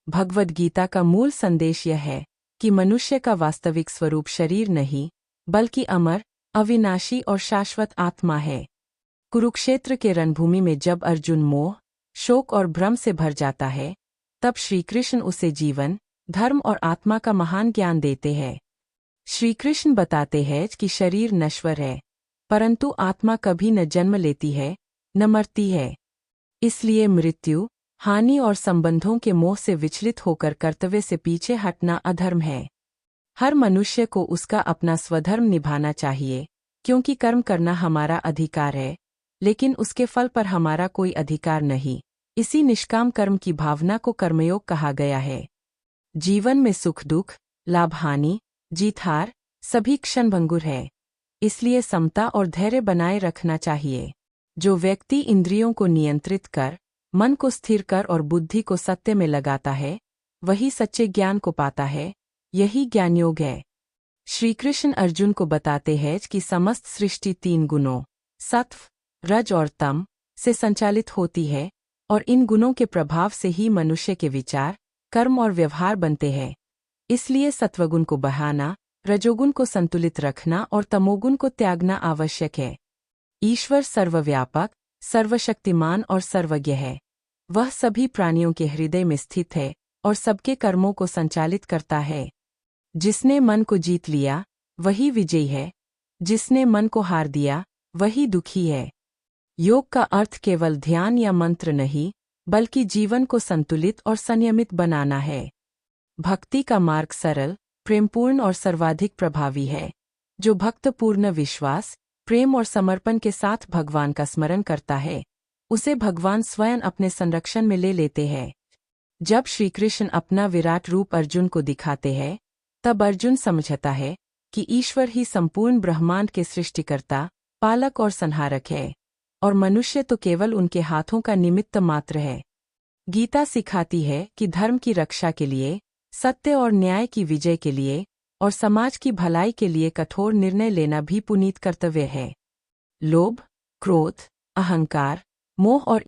भगवद गीता का मूल संदेश यह है कि मनुष्य का वास्तविक स्वरूप शरीर नहीं, बल्कि अमर, अविनाशी और शाश्वत आत्मा है। कुरुक्षेत्र के रणभूमि में जब अर्जुन मोह, शोक और भ्रम से भर जाता है, तब श्रीकृष्ण उसे जीवन, धर्म और आत्मा का महान ज्ञान देते हैं। श्रीकृष्ण बताते हैं कि शरीर नश्वर है, परंतु आत्मा कभी न जन्म लेती है, न मरती है। इसलिए मृत्यु, हानि और संबंधों के मोह से विचलित होकर कर्तव्य से पीछे हटना अधर्म है। हर मनुष्य को उसका अपना स्वधर्म निभाना चाहिए, क्योंकि कर्म करना हमारा अधिकार है, लेकिन उसके फल पर हमारा कोई अधिकार नहीं। इसी निष्काम कर्म की भावना को कर्मयोग कहा गया है। जीवन में सुख दुख, लाभ हानि, जीत हार सभी क्षणभंगुर है, इसलिए समता और धैर्य बनाए रखना चाहिए। जो व्यक्ति इंद्रियों को नियंत्रित कर, मन को स्थिर कर और बुद्धि को सत्य में लगाता है, वही सच्चे ज्ञान को पाता है। यही ज्ञानयोग है। श्रीकृष्ण अर्जुन को बताते हैं कि समस्त सृष्टि 3 गुणों सत्व, रज और तम से संचालित होती है, और इन गुणों के प्रभाव से ही मनुष्य के विचार, कर्म और व्यवहार बनते हैं। इसलिए सत्वगुण को बढ़ाना, रजोगुण को संतुलित रखना और तमोगुण को त्यागना आवश्यक है। ईश्वर सर्वव्यापक, सर्वशक्तिमान और सर्वज्ञ है। वह सभी प्राणियों के हृदय में स्थित है और सबके कर्मों को संचालित करता है। जिसने मन को जीत लिया, वही विजयी है। जिसने मन को हार दिया, वही दुखी है। योग का अर्थ केवल ध्यान या मंत्र नहीं, बल्कि जीवन को संतुलित और संयमित बनाना है। भक्ति का मार्ग सरल, प्रेमपूर्ण और सर्वाधिक प्रभावी है। जो भक्त पूर्ण विश्वास, प्रेम और समर्पण के साथ भगवान का स्मरण करता है, उसे भगवान स्वयं अपने संरक्षण में ले लेते हैं। जब श्रीकृष्ण अपना विराट रूप अर्जुन को दिखाते हैं, तब अर्जुन समझता है कि ईश्वर ही संपूर्ण ब्रह्मांड के सृष्टिकर्ता, पालक और संहारक है, और मनुष्य तो केवल उनके हाथों का निमित्त मात्र है। गीता सिखाती है कि धर्म की रक्षा के लिए, सत्य और न्याय की विजय के लिए और समाज की भलाई के लिए कठोर निर्णय लेना भी पुनीत कर्तव्य है। लोभ, क्रोध, अहंकार, मोह और